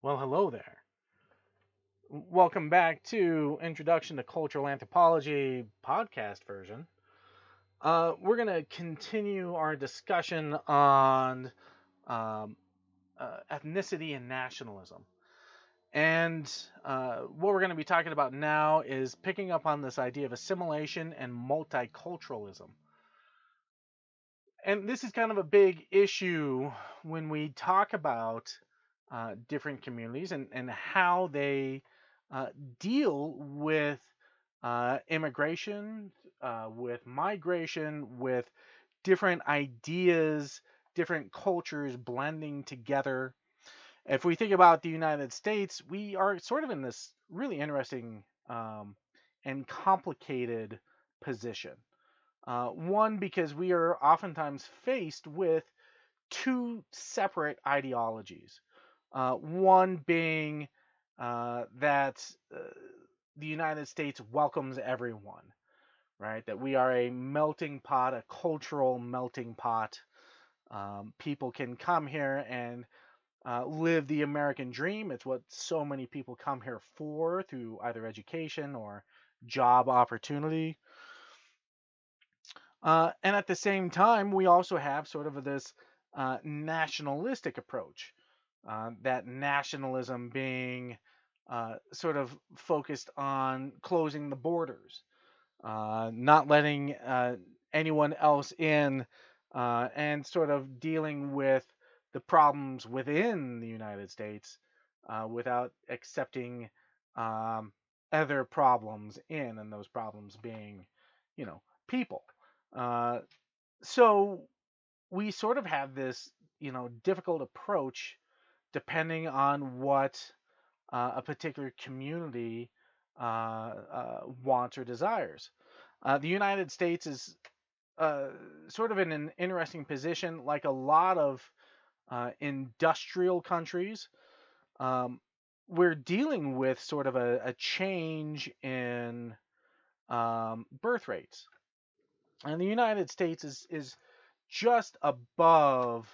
Well, hello there. Welcome back to Introduction to Cultural Anthropology podcast version. We're going to continue our discussion on um, ethnicity and nationalism. And what we're going to be talking about now is picking up on this idea of assimilation and multiculturalism. And this is kind of a big issue when we talk about different communities and how they uh, deal with immigration, with migration, with different ideas, different cultures blending together. If we think about the United States, we are sort of in this really interesting and complicated position. One, because we are oftentimes faced with two separate ideologies. One being that the United States welcomes everyone, right? That we are a melting pot, a cultural melting pot. People can come here and live the American dream. It's what so many people come here for through either education or job opportunity. And at the same time, we also have sort of this nationalistic approach. That nationalism being sort of focused on closing the borders, not letting anyone else in, and sort of dealing with the problems within the United States without accepting um, other problems in, and those problems being, you know, people. Uh, so we sort of have this, difficult approach depending on what a particular community wants or desires. The United States is sort of in an interesting position, like a lot of industrial countries. Um, we're dealing with sort of a change in birth rates, and the United States is just above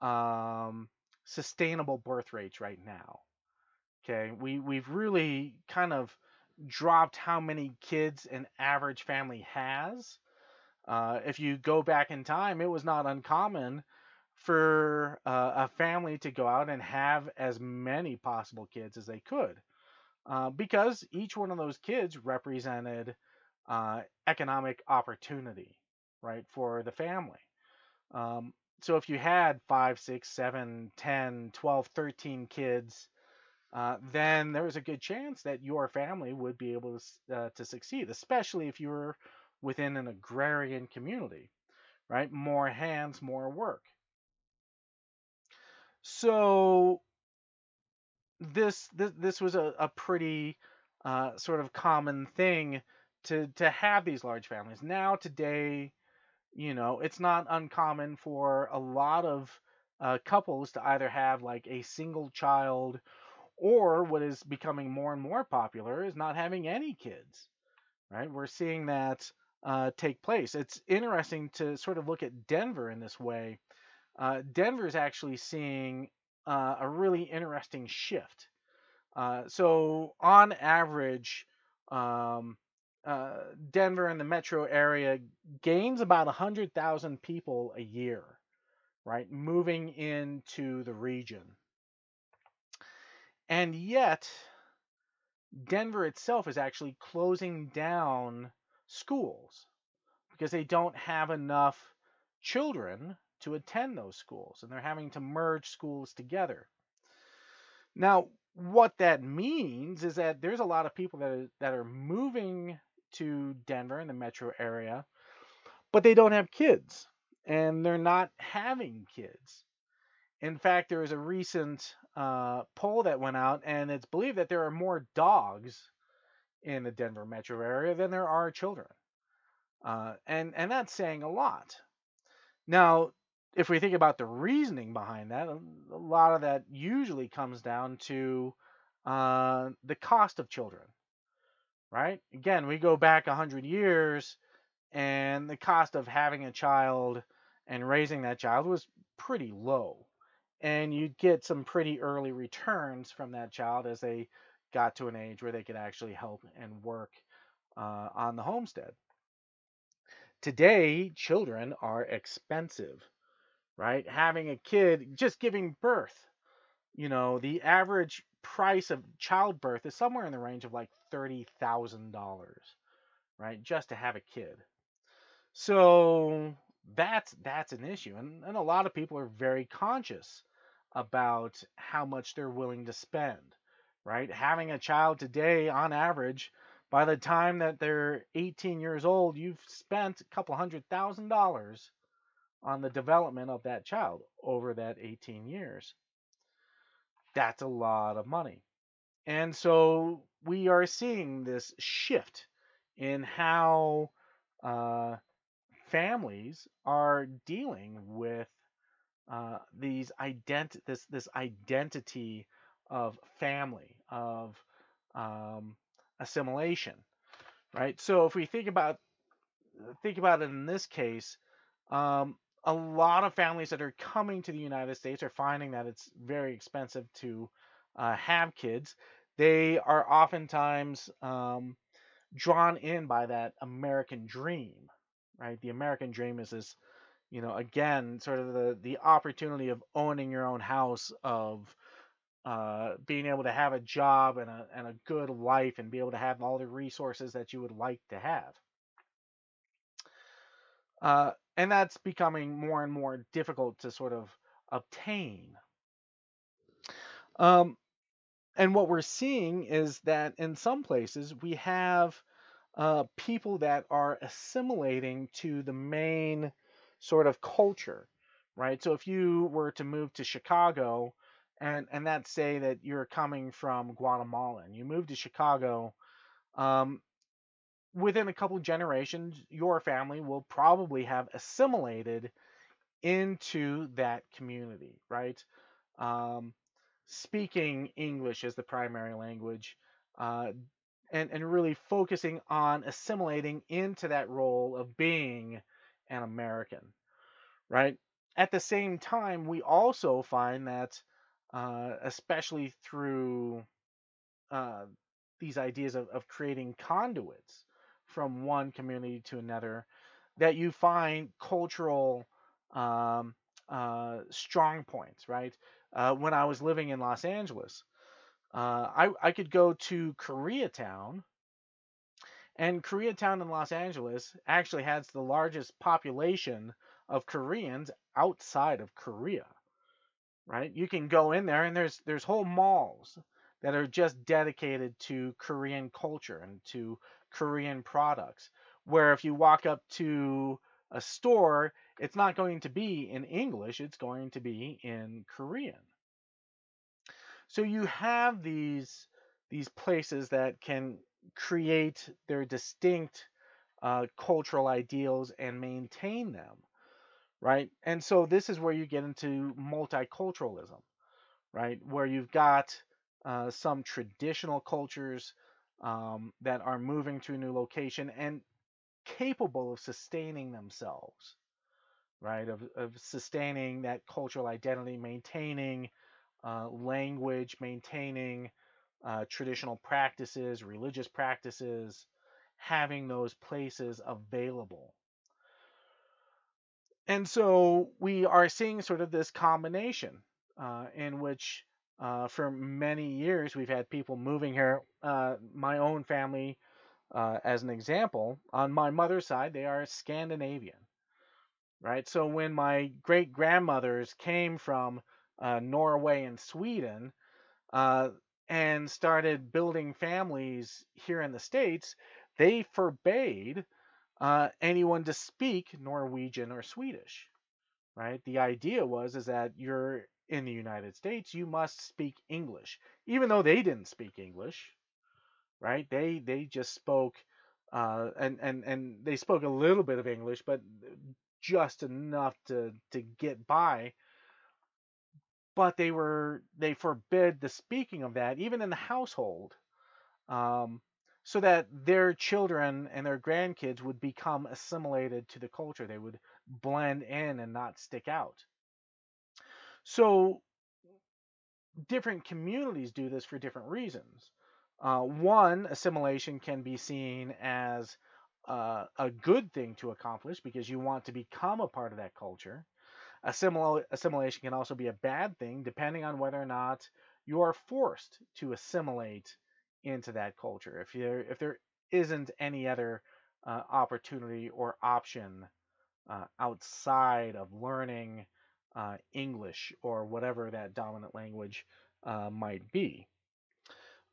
um, sustainable birth rates right now. Okay, we've really kind of dropped how many kids an average family has. If you go back in time, it was not uncommon for a family to go out and have as many possible kids as they could, because each one of those kids represented economic opportunity, right, for the family. Um, so if you had 5, 6, 7, 10, 12, 13 kids, then there was a good chance that your family would be able to succeed, especially if you were within an agrarian community, right? More hands, more work. So this was a pretty sort of common thing to have these large families. Now today, it's not uncommon for a lot of couples to either have like a single child, or what is becoming more and more popular is not having any kids, right? We're seeing that take place. It's interesting to sort of look at Denver in this way. Denver is actually seeing a really interesting shift. So, on average, um, uh, Denver and the metro area gains about 100,000 people a year, right? Moving into the region. And yet, Denver itself is actually closing down schools because they don't have enough children to attend those schools, and they're having to merge schools together. Now, what that means is that there's a lot of people that are moving to Denver in the metro area, but they don't have kids, and they're not having kids. In fact, there was a recent poll that went out, and it's believed that there are more dogs in the Denver metro area than there are children, and that's saying a lot. Now, if we think about the reasoning behind that, a lot of that usually comes down to the cost of children, right? Again, we go back 100 years, and the cost of having a child and raising that child was pretty low. and you'd get some pretty early returns from that child as they got to an age where they could actually help and work on the homestead. Today, children are expensive, right? Having a kid, just giving birth, the average price of childbirth is somewhere in the range of like $30,000, right? Just to have a kid. So that's an issue. And a lot of people are very conscious about how much they're willing to spend, right? Having a child today, on average, by the time that they're 18 years old, you've spent a couple $100,000 on the development of that child over that 18 years. That's a lot of money. And so we are seeing this shift in how uh, families are dealing with this identity of family, of um, assimilation, right? So if we think about it in this case, um, a lot of families that are coming to the United States are finding that it's very expensive to have kids. They are oftentimes drawn in by that American dream, right? The American dream is this, again, sort of the opportunity of owning your own house, of being able to have a job and a good life, and be able to have all the resources that you would like to have. And that's becoming more and more difficult to sort of obtain. Um, and what we're seeing is that in some places we have people that are assimilating to the main sort of culture, right? So if you were to move to Chicago, and let's say that you're coming from Guatemala and you move to Chicago, um, within a couple generations, your family will probably have assimilated into that community, right? Um, Speaking English as the primary language, uh, and really focusing on assimilating into that role of being an American, right? At the same time, we also find that, especially through uh, these ideas of creating conduits from one community to another, that you find cultural um, strong points, right? When I was living in Los Angeles, I could go to Koreatown, and Koreatown in Los Angeles actually has the largest population of Koreans outside of Korea, right? You can go in there and there's whole malls that are just dedicated to Korean culture and to Korean products. Where if you walk up to a store, it's not going to be in English, it's going to be in Korean. So you have these places that can create their distinct cultural ideals and maintain them, right? And so this is where you get into multiculturalism, right? Where you've got some traditional cultures that are moving to a new location and capable of sustaining themselves, right? Of sustaining that cultural identity, maintaining language, maintaining traditional practices, religious practices, having those places available. And so we are seeing sort of this combination in which, for many years, we've had people moving here. My own family, as an example, on my mother's side, they are Scandinavian, right? So when my great grandmothers came from Norway and Sweden, uh, and started building families here in the States, they forbade anyone to speak Norwegian or Swedish, right? The idea was is that you're in the United States, you must speak English, even though they didn't speak English, right? They just spoke, and they spoke a little bit of English, but just enough to get by. But they forbid the speaking of that even in the household, um, so that their children and their grandkids would become assimilated to the culture. They would blend in and not stick out. So different communities do this for different reasons. One, assimilation can be seen as a good thing to accomplish because you want to become a part of that culture. Assimilation can also be a bad thing depending on whether or not you are forced to assimilate into that culture. If there isn't any other opportunity or option outside of learning English or whatever that dominant language might be.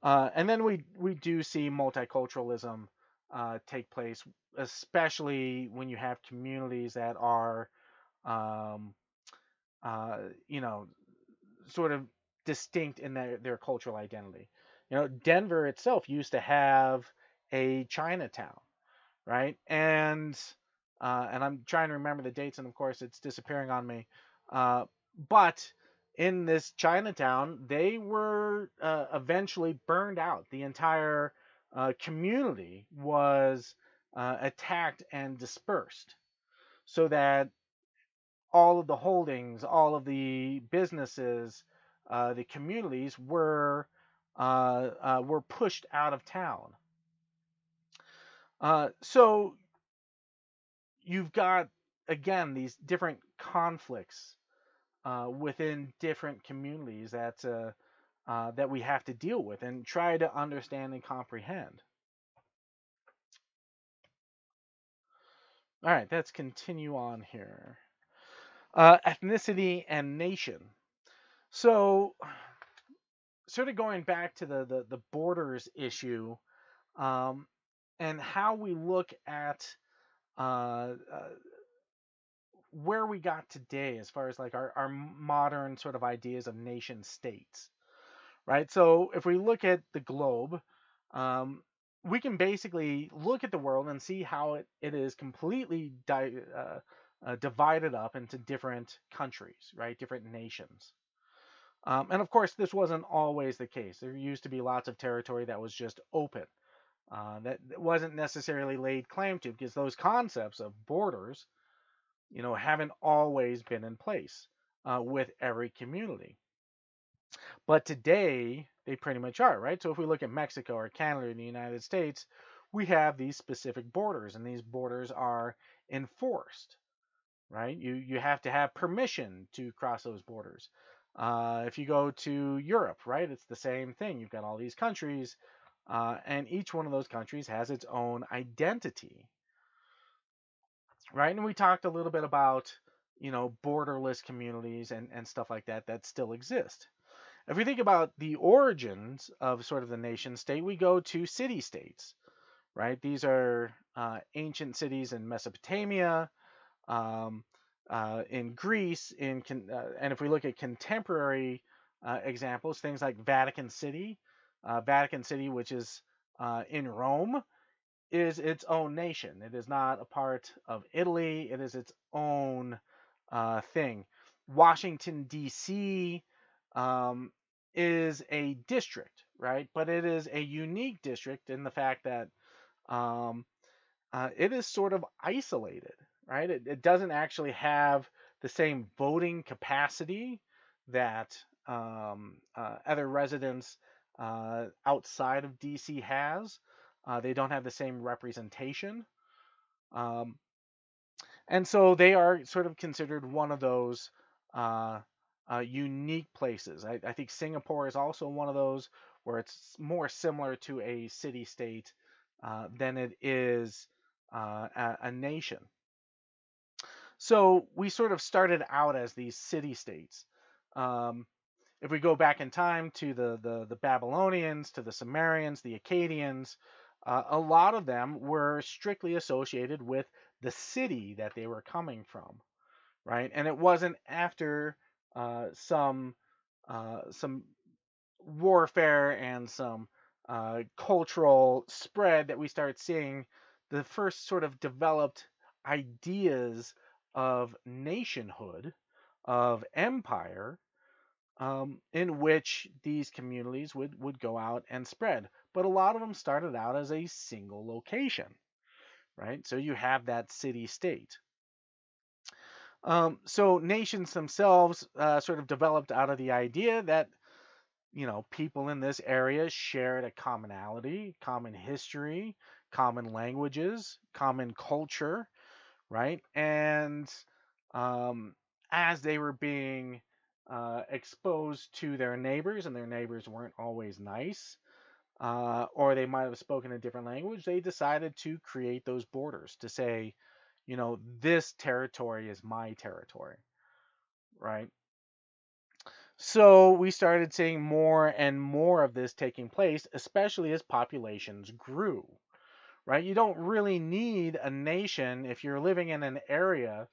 And then we do see multiculturalism take place, especially when you have communities that are, um, uh, you know, sort of distinct in their cultural identity. Denver itself used to have a Chinatown, right? And I'm trying to remember the dates, and of course it's disappearing on me. But in this Chinatown, they were eventually burned out. The entire community was attacked and dispersed, so that all of the holdings, all of the businesses, the communities were pushed out of town. So you've got, again, these different conflicts within different communities that we have to deal with and try to understand and comprehend. All right, let's continue on here. Ethnicity and nation. So, sort of going back to the borders issue, um, and how we look at where we got today as far as like our modern sort of ideas of nation states, right? So if we look at the globe, um, we can basically look at the world and see how it is completely divided up into different countries, right? Different nations. And of course, this wasn't always the case. There used to be lots of territory that was just open, that wasn't necessarily laid claim to, because those concepts of borders, haven't always been in place with every community. But today, they pretty much are, right? So if we look at Mexico or Canada or the United States, we have these specific borders, and these borders are enforced, right? You have to have permission to cross those borders. If you go to Europe, right, it's the same thing. You've got all these countries, and each one of those countries has its own identity, right? And we talked a little bit about, borderless communities and stuff like that that still exist. If we think about the origins of sort of the nation state, we go to city states, right? These are ancient cities in Mesopotamia, um, in Greece, and if we look at contemporary examples, things like Vatican City, which is in Rome, is its own nation. It is not a part of Italy. It is its own thing. Washington D.C. Um, is a district, right? But it is a unique district in the fact that um, it is sort of isolated, right? It doesn't actually have the same voting capacity that other residents outside of DC has. They don't have the same representation. Um, and so they are sort of considered one of those uh, unique places. I think Singapore is also one of those where it's more similar to a city state than it is a nation. So we sort of started out as these city states. Um, if we go back in time to the Babylonians, to the Sumerians, the Akkadians, a lot of them were strictly associated with the city that they were coming from, right? And it wasn't after some warfare and some cultural spread that we start seeing the first sort of developed ideas of nationhood, of empire, in which these communities would go out and spread. But a lot of them started out as a single location, right? So you have that city state. So nations themselves sort of developed out of the idea that people in this area shared a commonality, common history, common languages, common culture, right? And um, as they were being exposed to their neighbors, and their neighbors weren't always nice, or they might have spoken a different language, they decided to create those borders to say, this territory is my territory, right? So we started seeing more and more of this taking place, especially as populations grew, right? You don't really need a nation if you're living in an area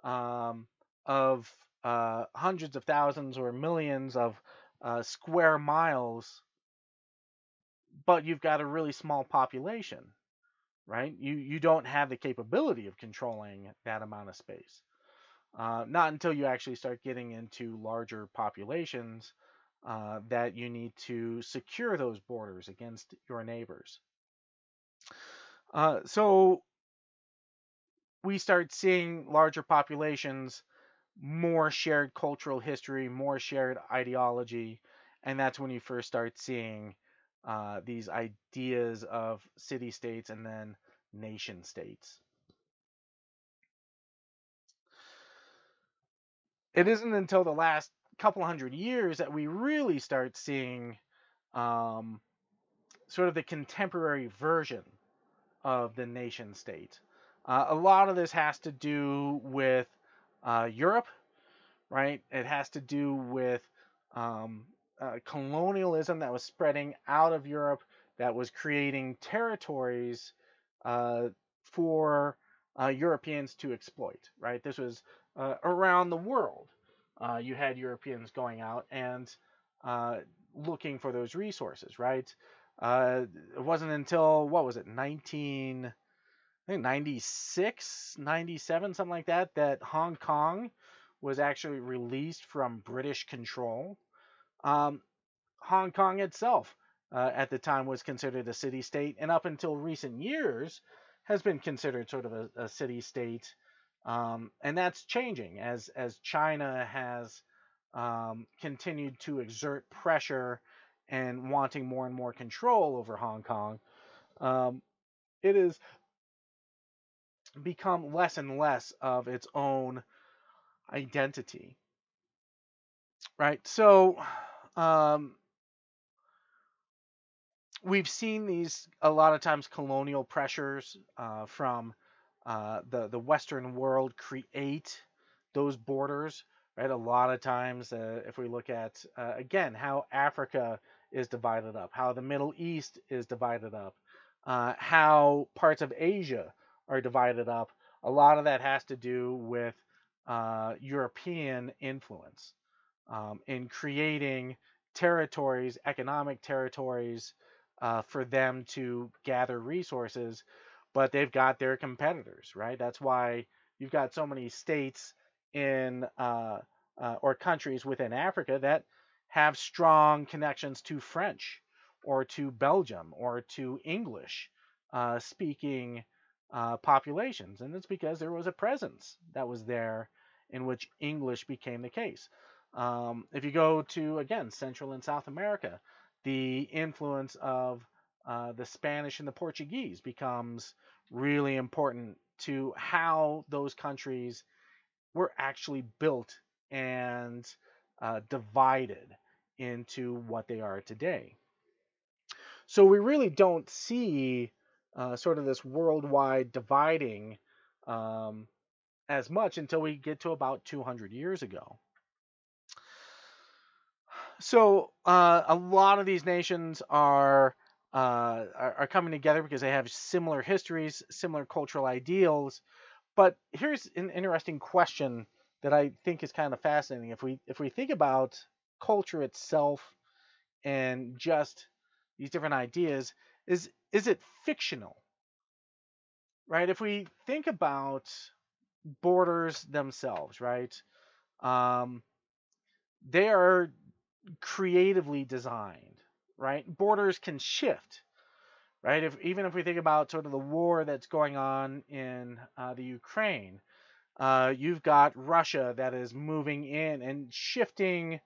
um, of hundreds of thousands or millions of square miles, but you've got a really small population, right? You don't have the capability of controlling that amount of space. Not until you actually start getting into larger populations that you need to secure those borders against your neighbors. So we start seeing larger populations, more shared cultural history, more shared ideology, and that's when you first start seeing these ideas of city states and then nation states. It isn't until the last couple hundred years that we really start seeing um, sort of the contemporary version of the nation state. A lot of this has to do with Europe, right? It has to do with um, colonialism that was spreading out of Europe, that was creating territories uh, for Europeans to exploit, right? This was around the world. You had Europeans going out and uh, looking for those resources, right? It wasn't until, what was it, 96, 97, something like that, that Hong Kong was actually released from British control. Um, Hong Kong itself, at the time, was considered a city state, and up until recent years, has been considered sort of a city state. And that's changing as China has continued to exert pressure and wanting more and more control over Hong Kong. Um, it has become less and less of its own identity, right? So um, we've seen these a lot of times colonial pressures from the Western world create those borders, right? A lot of times, if we look at again how Africa is divided up, how the Middle East is divided up, how parts of Asia are divided up, a lot of that has to do with European influence in creating territories, economic territories, for them to gather resources, but they've got their competitors, right? That's why you've got so many states in or countries within Africa that have strong connections to French or to Belgium or to English speaking populations. And it's because there was a presence that was there in which English became the case. If you go to, again, Central and South America, the influence of the Spanish and the Portuguese becomes really important to how those countries were actually built and divided into what they are today. So we really don't see sort of this worldwide dividing um, as much until we get to about 200 years ago. So a lot of these nations are coming together because they have similar histories, similar cultural ideals. But here's an interesting question that I think is kind of fascinating. If we think about culture itself and just these different ideas, is it fictional, right? If we think about borders themselves, right? Um, they are creatively designed, right? Borders can shift, right? Even if we think about sort of the war that's going on in the Ukraine, you've got Russia that is moving in and shifting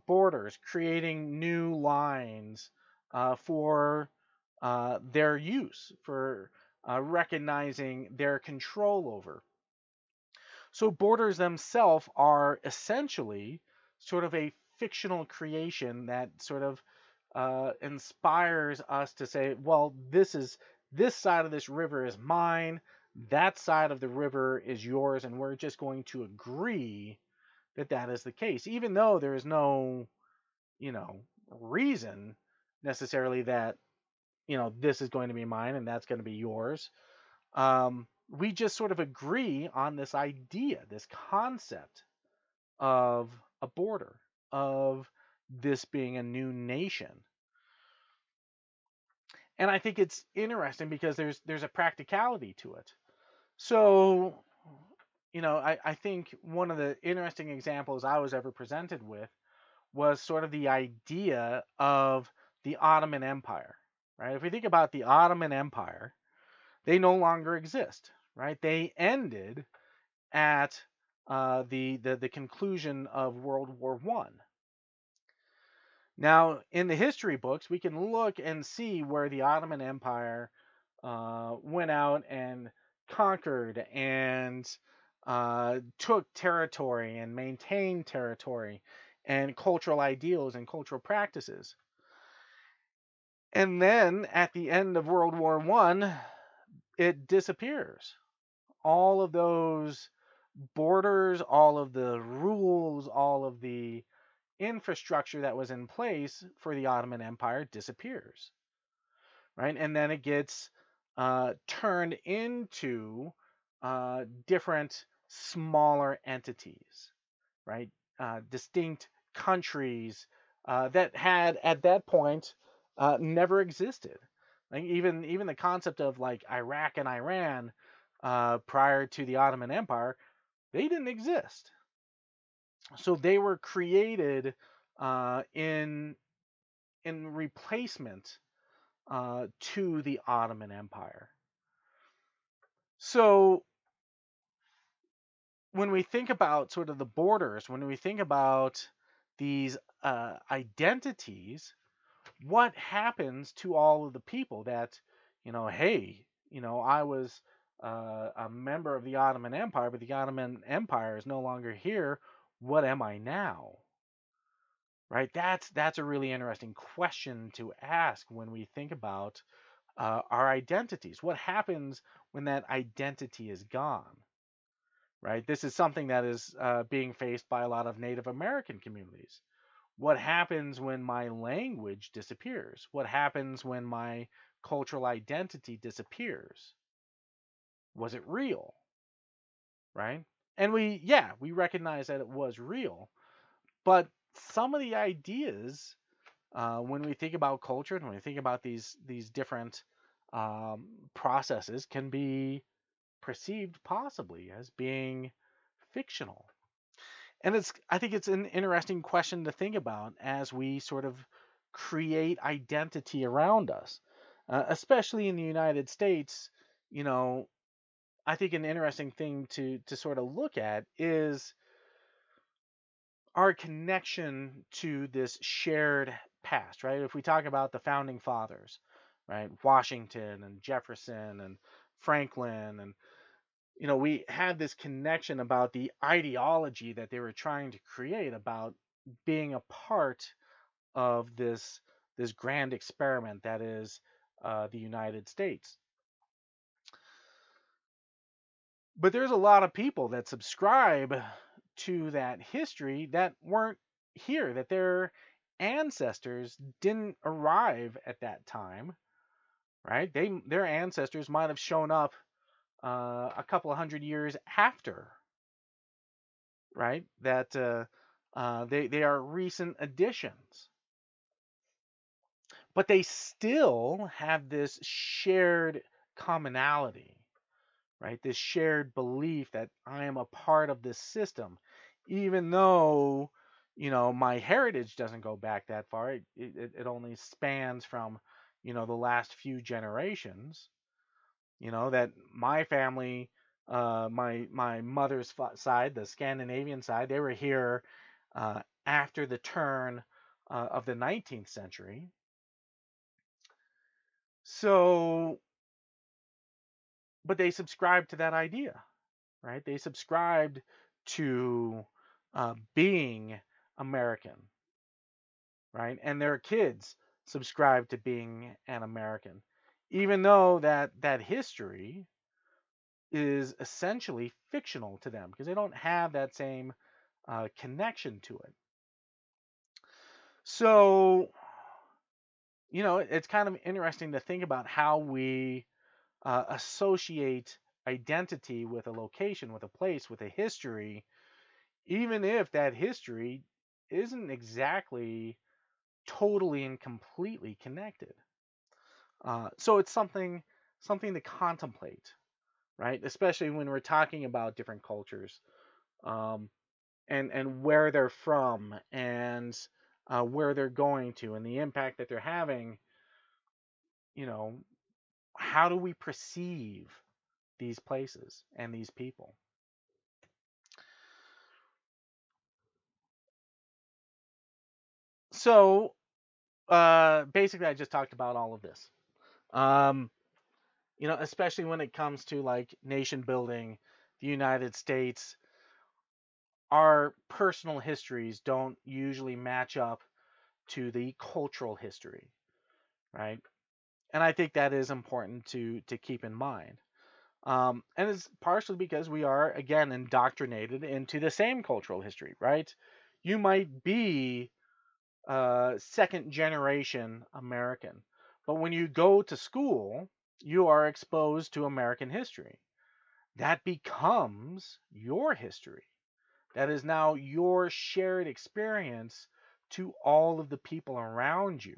borders, creating new lines for their use, for recognizing their control over. So borders themselves are essentially sort of a fictional creation that sort of inspires us to say, well, this side of this river is mine, that side of the river is yours, and we're just going to agree that that is the case, even though there is no, you know, reason necessarily that, this is going to be mine and that's going to be yours. We just sort of agree on this idea, this concept of a border, of this being a new nation. And I think it's interesting because there's a practicality to it. So, I think one of the interesting examples I was ever presented with was sort of the idea of the Ottoman Empire, right? If we think about the Ottoman Empire, they no longer exist, right? They ended at the conclusion of World War One. Now, in the history books, we can look and see where the Ottoman Empire went out and conquered and took territory and maintained territory and cultural ideals and cultural practices. And then at the end of World War One, it disappears. All of those borders, all of the rules, all of the infrastructure that was in place for the Ottoman Empire disappears, right? And then it gets turned into different smaller entities, right? Distinct countries that had at that point never existed. Like even the concept of like Iraq and Iran prior to the Ottoman Empire, they didn't exist. So they were created in replacement to the Ottoman Empire. So when we think about sort of the borders, when we think about these identities, what happens to all of the people that, hey, I was a member of the Ottoman Empire, but the Ottoman Empire is no longer here. What am I now? Right? That's a really interesting question to ask when we think about our identities. What happens when that identity is gone? Right? This is something that is being faced by a lot of Native American communities. What happens when my language disappears? What happens when my cultural identity disappears? Was it real? Right? And we recognize that it was real, but some of the ideas, when we think about culture and when we think about these different processes, can be perceived possibly as being fictional. And I think it's an interesting question to think about as we sort of create identity around us, especially in the United States. You know, I think an interesting thing to sort of look at is our connection to this shared past, right? If we talk about the founding fathers, right, Washington and Jefferson and Franklin, and we had this connection about the ideology that they were trying to create about being a part of this grand experiment that is the United States. But there's a lot of people that subscribe to that history that weren't here, that their ancestors didn't arrive at that time, right? Their ancestors might have shown up a couple of hundred years after, right? That they are recent additions, but they still have this shared commonality, right? This shared belief that I am a part of this system, even though my heritage doesn't go back that far. It only spans from the last few generations. That my family, my mother's side, the Scandinavian side, they were here after the turn of the 19th century. So, but they subscribed to that idea, right? They subscribed to being American, right? And their kids subscribe to being an American, even though that history is essentially fictional to them because they don't have that same connection to it. So, it's kind of interesting to think about how we associate identity with a location, with a place, with a history, even if that history isn't exactly totally and completely connected. So it's something to contemplate, right? Especially when we're talking about different cultures, um, and where they're from, and where they're going to, and the impact that they're having. You know, how do we perceive these places and these people? So basically, I just talked about all of this. Um, especially when it comes to like nation building, the United States, our personal histories don't usually match up to the cultural history, right? And I think that is important to keep in mind. And it's partially because we are again indoctrinated into the same cultural history, right? You might be second generation American, but when you go to school, you are exposed to American history. That becomes your history. That is now your shared experience to all of the people around you,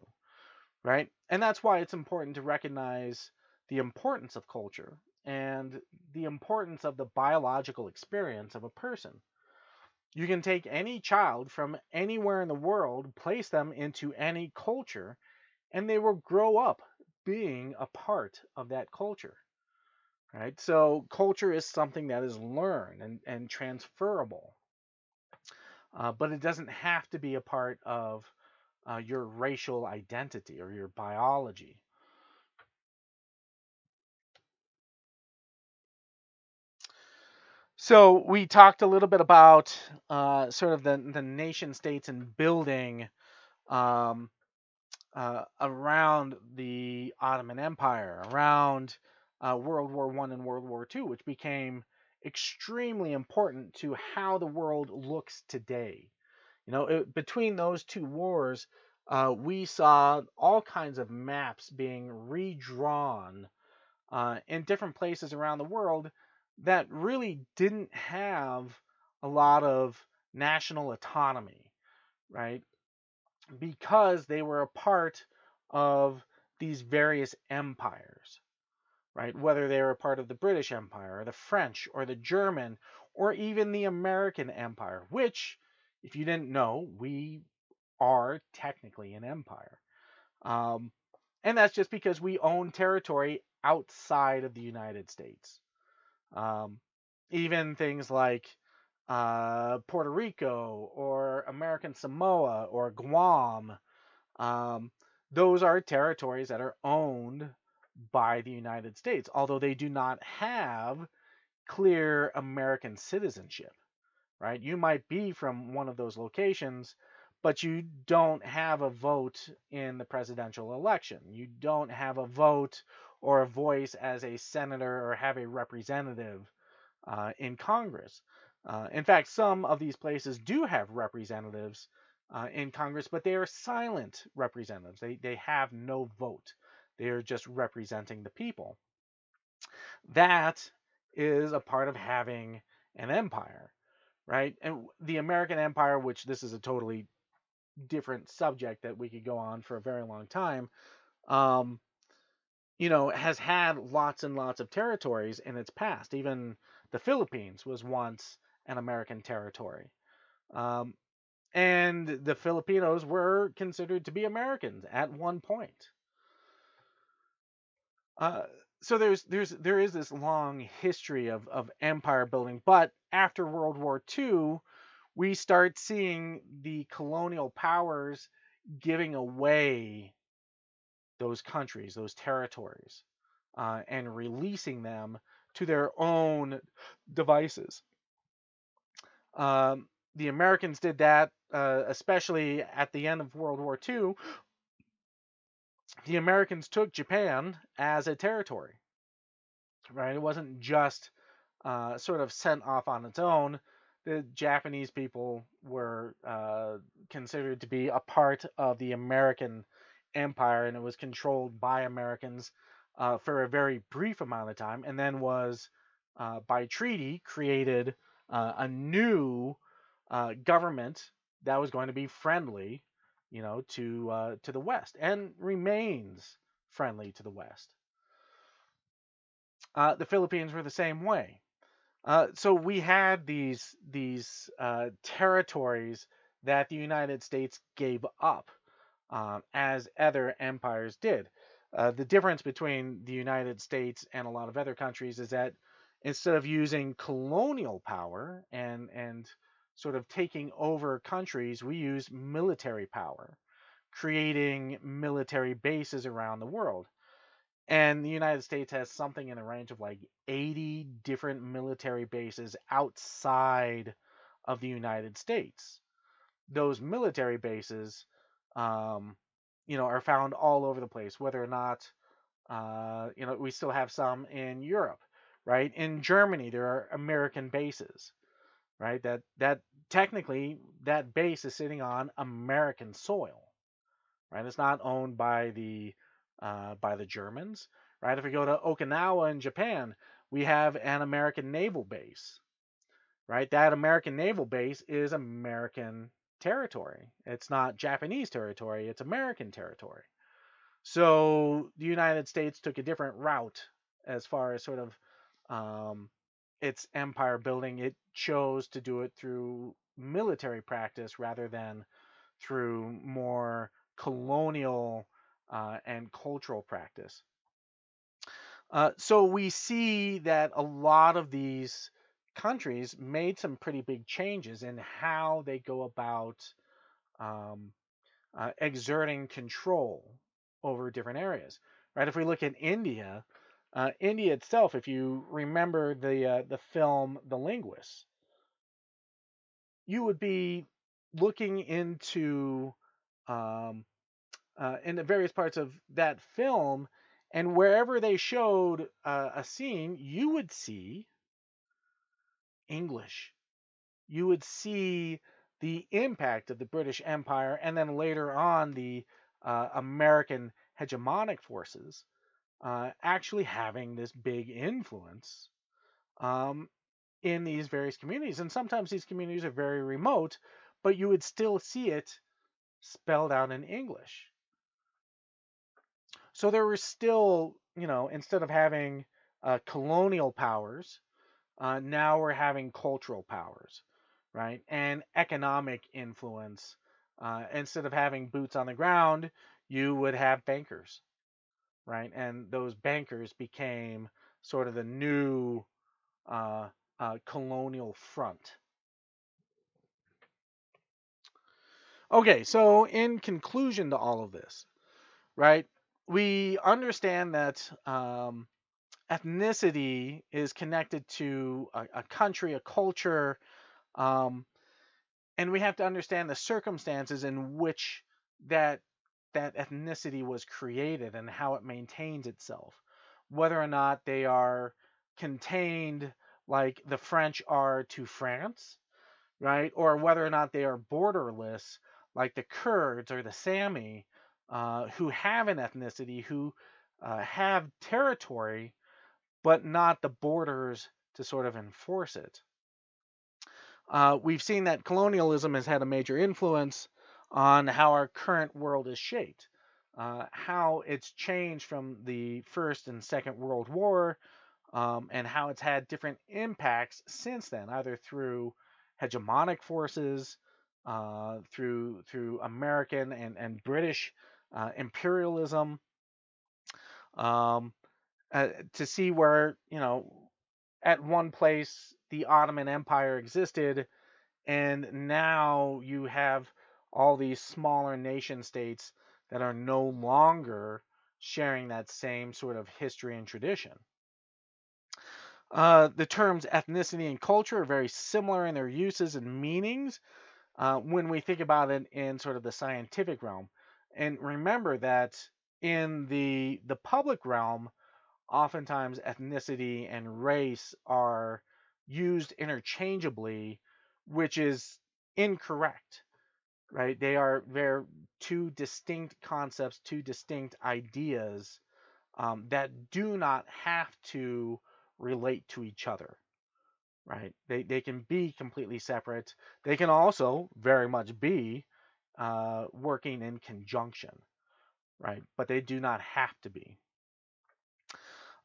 right? And that's why it's important to recognize the importance of culture and the importance of the biological experience of a person. You can take any child from anywhere in the world, place them into any culture, and they will grow up being a part of that culture, right? So culture is something that is learned and transferable, but it doesn't have to be a part of your racial identity or your biology. So we talked a little bit about sort of the nation states and building um, around the Ottoman Empire, around World War I and World War II, which became extremely important to how the world looks today. Between those two wars, we saw all kinds of maps being redrawn in different places around the world that really didn't have a lot of national autonomy, right? Because they were a part of these various empires, right? Whether they were a part of the British Empire or the French or the German or even the American Empire, which, if you didn't know, we are technically an empire. Um, and that's just because we own territory outside of the United States. Um, Even things like Puerto Rico or American Samoa or Guam, um, those are territories that are owned by the United States, although they do not have clear American citizenship, right? You might be from one of those locations, but you don't have a vote in the presidential election. You don't have a vote or a voice as a senator or have a representative in Congress. In fact, some of these places do have representatives in Congress, but they are silent representatives. They have no vote. They are just representing the people. That is a part of having an empire, right? And the American empire, which this is a totally different subject that we could go on for a very long time, um, has had lots and lots of territories in its past. Even the Philippines was once an American territory. Um, and the Filipinos were considered to be Americans at one point. Uh, so there is this long history of empire building, but after World War II, we start seeing the colonial powers giving away those countries, those territories, and releasing them to their own devices. The Americans did that, especially at the end of World War II. The Americans took Japan as a territory, right? It wasn't just sort of sent off on its own. The Japanese people were considered to be a part of the American empire, and it was controlled by Americans for a very brief amount of time, and then was, by treaty, created a new government that was going to be friendly, to the West, and remains friendly to the West. The Philippines were the same way. So we had these territories that the United States gave up, as other empires did. The difference between the United States and a lot of other countries is that instead of using colonial power and sort of taking over countries, we use military power, creating military bases around the world. And the United States has something in the range of like 80 different military bases outside of the United States. Those military bases, um, are found all over the place, whether or not, we still have some in Europe, right? In Germany, there are American bases, right? That technically that base is sitting on American soil, right? It's not owned by the Germans, right? If we go to Okinawa in Japan, we have an American naval base, right? That American naval base is American territory. It's not Japanese territory, it's American territory. So the United States took a different route as far as sort of um, its empire building. It chose to do it through military practice rather than through more colonial and cultural practice. So we see that a lot of these countries made some pretty big changes in how they go about um, exerting control over different areas. Right? If we look at India, India itself, if you remember the film The Linguist, you would be looking um, in the various parts of that film, and wherever they showed a scene, you would see English. You would see the impact of the British Empire, and then later on the American hegemonic forces actually having this big influence um, in these various communities. And sometimes these communities are very remote, but you would still see it spelled out in English. So there were still, instead of having colonial powers, now we're having cultural powers, right? And economic influence. Instead of having boots on the ground, you would have bankers, right? And those bankers became sort of the new uh, colonial front. Okay, so in conclusion to all of this, right, we understand that ethnicity is connected to a country, a culture, um, and we have to understand the circumstances in which that that ethnicity was created and how it maintains itself, whether or not they are contained like the French are to France, right, or whether or not they are borderless like the Kurds or the Sami, who have an ethnicity, who have territory but not the borders to sort of enforce it. We've seen that colonialism has had a major influence on how our current world is shaped, how it's changed from the First and Second World War, and how it's had different impacts since then, either through hegemonic forces, through American and British imperialism, um, to see where, at one place the Ottoman Empire existed, And now you have all these smaller nation states that are no longer sharing that same sort of history and tradition. The terms ethnicity and culture are very similar in their uses and meanings when we think about it in sort of the scientific realm. And remember that in the public realm, oftentimes ethnicity and race are used interchangeably, which is incorrect, right? They're two distinct concepts, two distinct ideas that do not have to relate to each other, right? They can be completely separate. They can also very much be working in conjunction, right? But they do not have to be.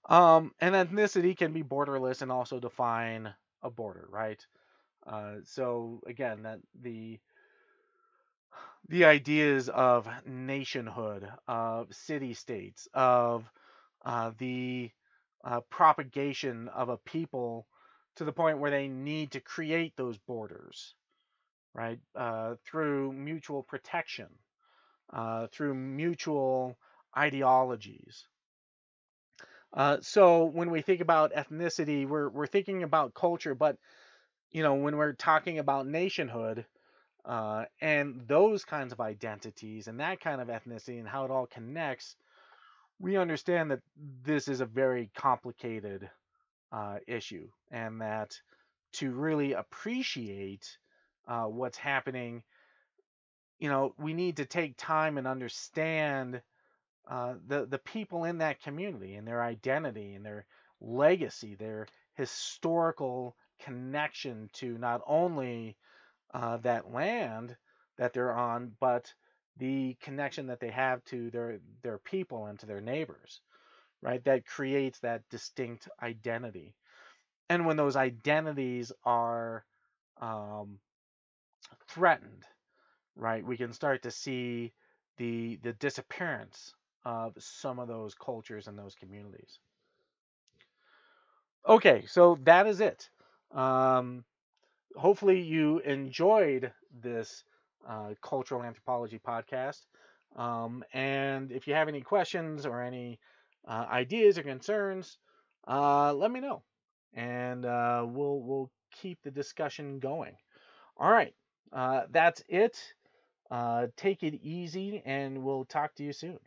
And ethnicity can be borderless and also define a border, right? So again, that the ideas of nationhood, of city states, of the propagation of a people to the point where they need to create those borders, right? Through mutual protection, through mutual ideologies. So when we think about ethnicity, we're thinking about culture, but when we're talking about nationhood and those kinds of identities and that kind of ethnicity and how it all connects, we understand that this is a very complicated issue, and that to really appreciate what's happening, we need to take time and understand the people in that community and their identity and their legacy, their historical connection to not only that land that they're on, but the connection that they have to their people and to their neighbors, right? That creates that distinct identity. And when those identities are um, threatened, right, we can start to see the disappearance of some of those cultures and those communities. Okay, so that is it. Um, Hopefully you enjoyed this cultural anthropology podcast. And if you have any questions or any ideas or concerns, let me know, and we'll keep the discussion going. All right, that's it. Take it easy, and we'll talk to you soon.